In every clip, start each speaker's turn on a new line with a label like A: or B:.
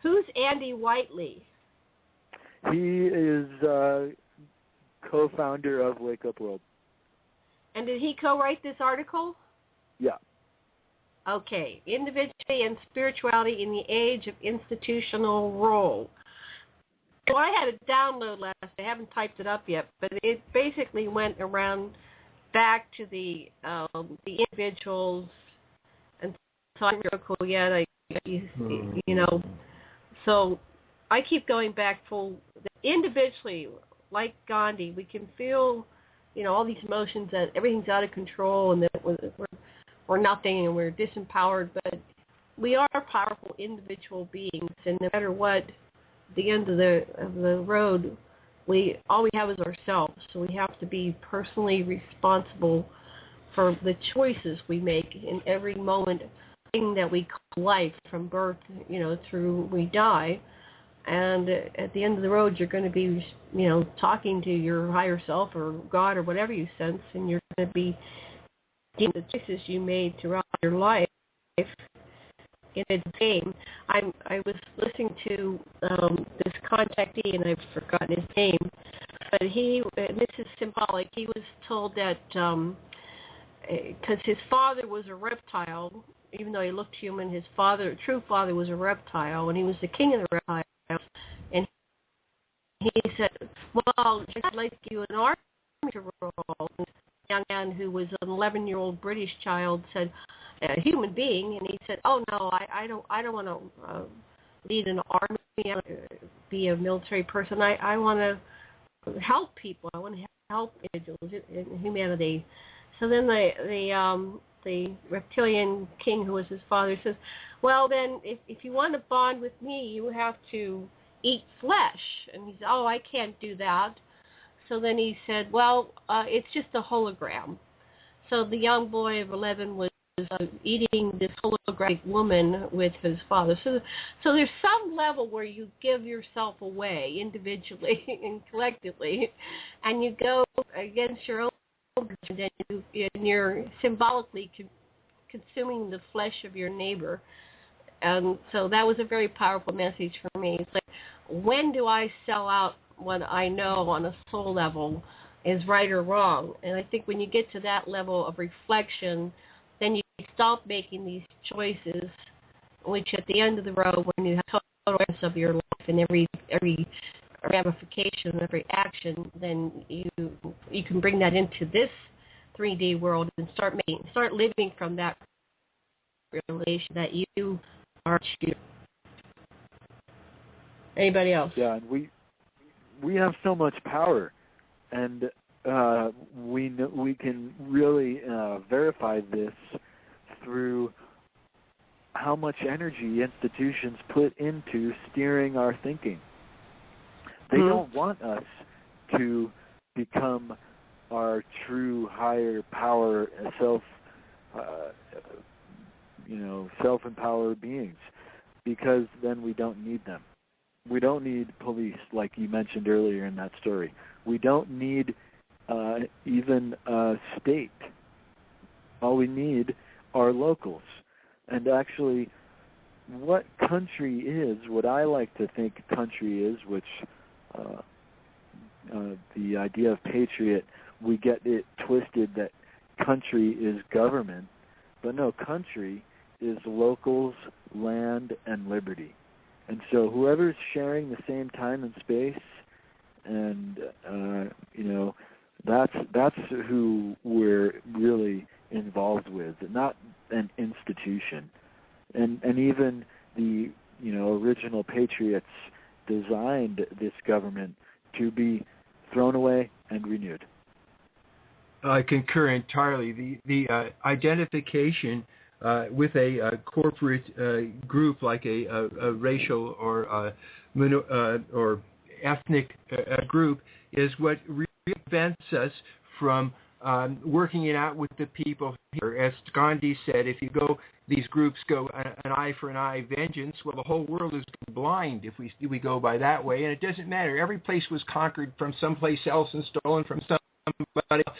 A: Who's Andy Whiteley?
B: He is co-founder of Wake Up World.
A: And did he co-write this article?
B: Yeah.
A: Okay. Individuality and Spirituality in the Age of Institutional Role. So I had a download last. I haven't typed it up yet, but it basically went around back to the individuals, and so I'm real cool yet. You know, so I keep going back full. Individually, like Gandhi, we can feel, you know, all these emotions that everything's out of control and that we're nothing and we're disempowered, but we are powerful individual beings, and no matter what, at the end of the road, all we have is ourselves. So we have to be personally responsible for the choices we make in every moment, thing that we call life, from birth, you know, through we die. And at the end of the road, you're going to be, you know, talking to your higher self or God or whatever you sense, and you're going to be doing the choices you made throughout your life in a game. I was listening to this contactee, and I've forgotten his name, but and this is symbolic, he was told that because his father was a reptile, even though he looked human, his true father was a reptile, and he was the king of the reptiles. And he said, well, I'd like you an army to roll. And a young man who was an 11-year-old British child said, a human being, and he said, oh, no, I don't want to lead an army, I want to be a military person. I want to help people. I want to help individuals in humanity. So then the reptilian king, who was his father, says, well, then, if you want to bond with me, you have to eat flesh. And he said, oh, I can't do that. So then he said, well, it's just a hologram. So the young boy of 11 was eating this holographic woman with his father. So there's some level where you give yourself away individually and collectively, and you go against your own, and you're symbolically consuming the flesh of your neighbor. And so that was a very powerful message for me. It's like, when do I sell out what I know on a soul level is right or wrong? And I think when you get to that level of reflection, then you stop making these choices, which at the end of the road, when you have total awareness of your life and every ramification, every action, then you can bring that into this 3D world and start living from that realization that you are you. Anybody else?
B: Yeah, and we have so much power, and we can really verify this through how much energy institutions put into steering our thinking. They don't want us to become our true higher power self-empowered beings, because then we don't need them. We don't need police, like you mentioned earlier in that story. We don't need even a state. All we need are locals. And actually, what country is, what I like to think country is, which the idea of patriot, we get it twisted that country is government. But no, country is locals, land, and liberty. And so whoever's sharing the same time and space, and that's who we're really involved with, not an institution. And even the original patriots designed this government to be thrown away and renewed.
C: I concur entirely. The identification with a corporate group like a racial or ethnic group is what really prevents us from working it out with the people here. As Gandhi said, if these groups go an eye for an eye vengeance, well, the whole world is blind if we go by that way, and it doesn't matter. Every place was conquered from someplace else and stolen from somebody else.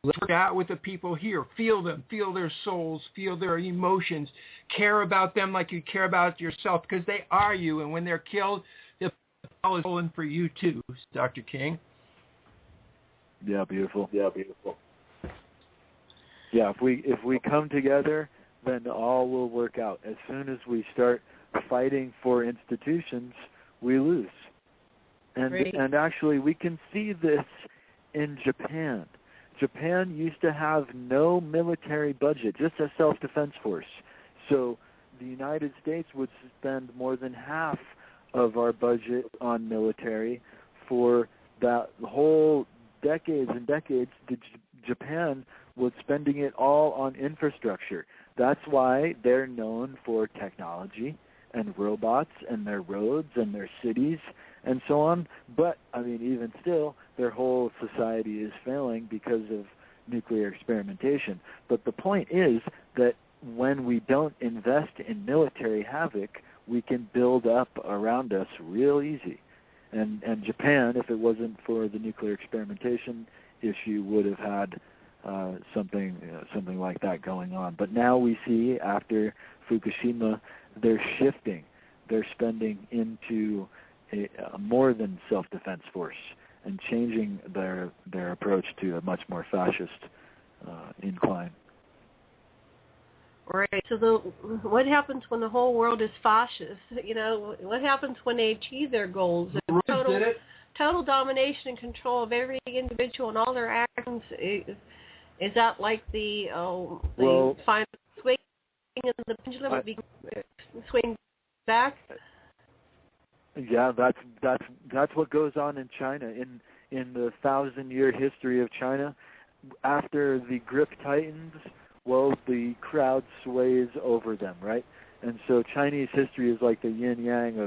C: Let's work out with the people here. Feel them, feel their souls, feel their emotions. Care about them like you care about yourself, because they are you. And when they're killed, the power is stolen for you too, Dr. King.
B: Yeah, beautiful. Yeah, if we come together, then all will work out. As soon as we start fighting for institutions, we lose. And actually, we can see this in Japan. Japan used to have no military budget, just a self-defense force. So the United States would spend more than half of our budget on military for that whole decades and decades. Japan was spending it all on infrastructure. That's why they're known for technology and robots and their roads and their cities and so on. But, I mean, even still, their whole society is failing because of nuclear experimentation. But the point is that when we don't invest in military havoc, we can build up around us real easy. And Japan, if it wasn't for the nuclear experimentation issue, would have had something like that going on. But now we see, after Fukushima, they're shifting. They're spending into a more than self-defense force and changing their approach to a much more fascist incline.
A: Right. So what happens when the whole world is fascist? What happens when they achieve their goals? Total domination and control of every individual and all their actions. Is that like the final swing in the pendulum would be swing back?
B: Yeah, that's what goes on in China. In the 1,000-year history of China, after the grip tightens, the crowd sways over them, right? And so Chinese history is like the yin-yang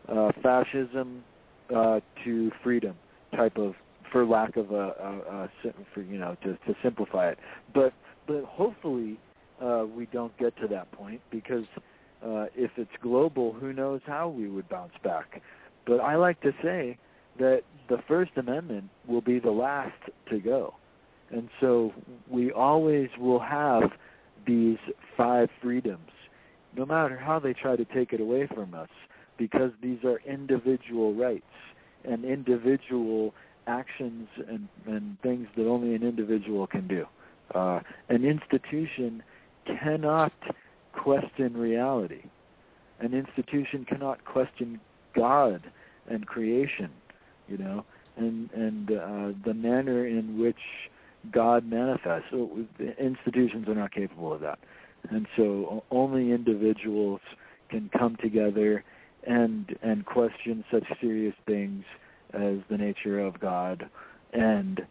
B: of fascism to freedom type of, for lack of to simplify it. But hopefully we don't get to that point, because if it's global, who knows how we would bounce back. But I like to say that the First Amendment will be the last to go. And so we always will have these 5 freedoms, no matter how they try to take it away from us, because these are individual rights and individual actions and things that only an individual can do. An institution cannot question reality. An institution cannot question God and creation, and the manner in which God manifests. So institutions are not capable of that. And so only individuals can come together and question such serious things as the nature of God, and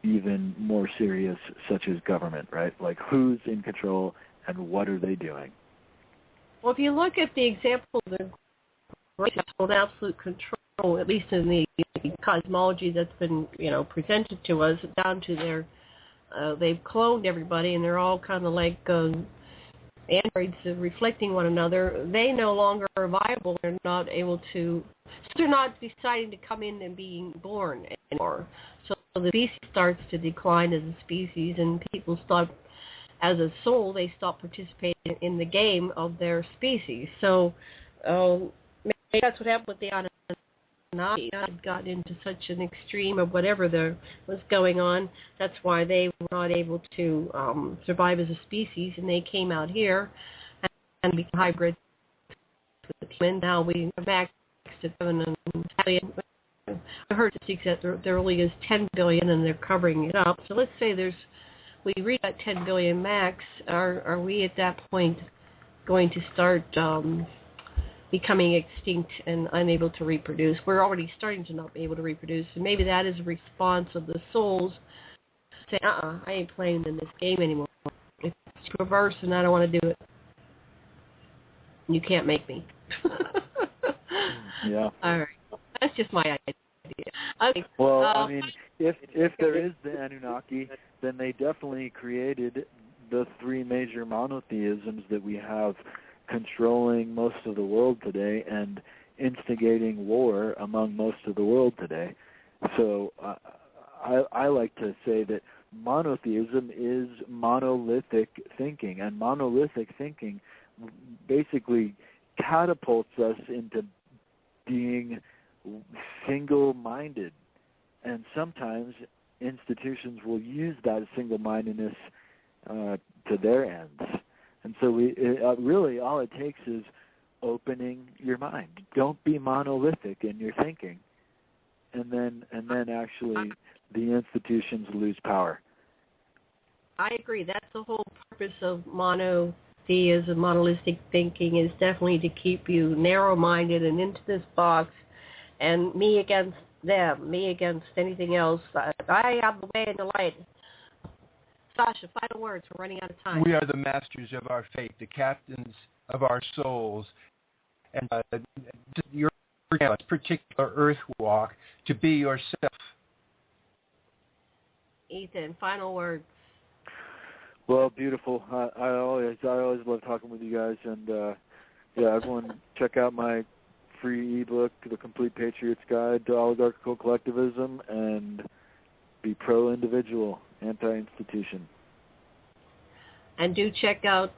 B: even more serious, such as government, right? Like, who's in control and what are they doing?
A: Well, if you look at the example of the absolute control, at least in the cosmology that's been, presented to us, down to they've cloned everybody, and they're all kind of like androids reflecting one another. They no longer are viable. They're not able to. They're not deciding to come in and being born anymore. So the species starts to decline as a species, and people stop, as a soul, they stop participating in the game of their species. So maybe that's what happened with the Anunnaki. Had gotten into such an extreme of whatever was going on. That's why they were not able to survive as a species, and they came out here and became hybrids with humans. Now we are back to 7 billion. I heard statistics that there really is 10 billion, and they're covering it up. So let's say we reach that 10 billion max. Are we at that point going to start becoming extinct and unable to reproduce? We're already starting to not be able to reproduce, and maybe that is a response of the souls saying, I ain't playing in this game anymore. It's perverse, and I don't want to do it. You can't make me.
B: Yeah.
A: All right. That's just my idea. Okay.
B: Well, I mean, if there is the Anunnaki, then they definitely created the 3 major monotheisms that we have controlling most of the world today and instigating war among most of the world today. So I like to say that monotheism is monolithic thinking, and monolithic thinking basically catapults us into being single-minded. And sometimes institutions will use that single-mindedness to their ends. And so really all it takes is opening your mind. Don't be monolithic in your thinking. And then actually the institutions lose power.
A: I agree. That's the whole purpose of monotheism, monolithic thinking, is definitely to keep you narrow-minded and into this box, and me against them, me against anything else. I am the way and the light. Sasha, final words. We're running out of time.
C: We are the masters of our fate, the captains of our souls, and your particular earth walk to be yourself.
A: Ethan, final words.
B: Well, beautiful. I always love talking with you guys, and everyone check out my free ebook, The Complete Patriot's Guide to Oligarchical Collectivism, and be pro-individual, anti-institution. And
A: do check out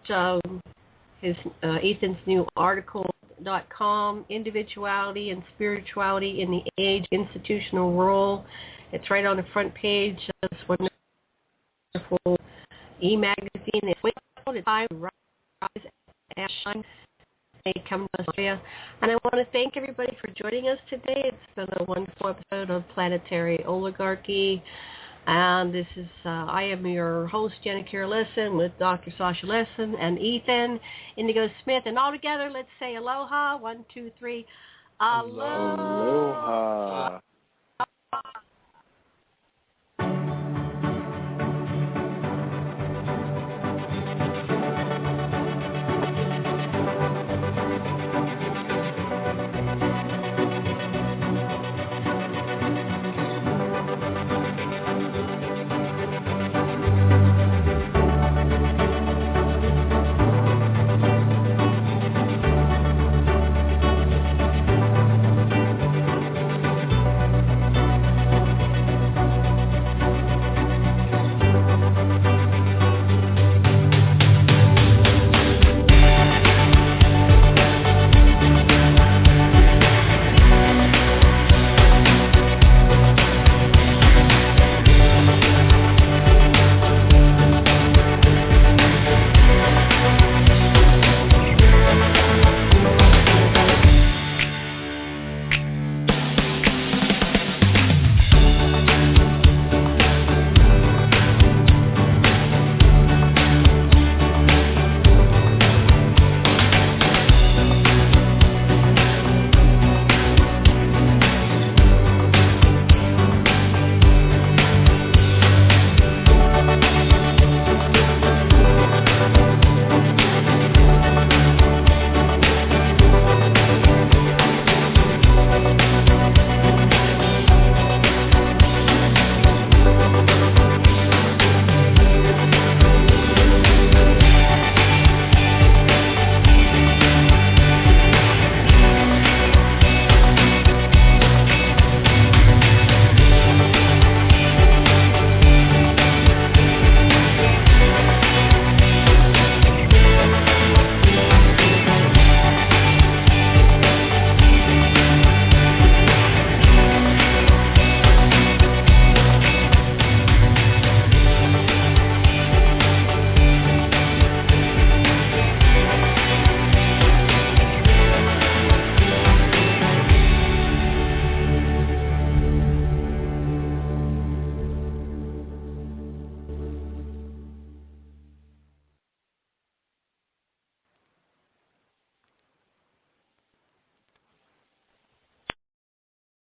A: Ethan's new article.com, Individuality and Spirituality in the Age, Institutional Role. It's right on the front page of this wonderful e-magazine. It's time to rise and shine. They come to Australia. And I want to thank everybody for joining us today. It's been a wonderful episode of Planetary Oligarchy. And this is, I am your host, Janet Kira Lessin, with Dr. Sasha Lessin and Ethan Indigo Smith. And all together, let's say aloha. 1, 2, 3. Aloha.
B: Aloha.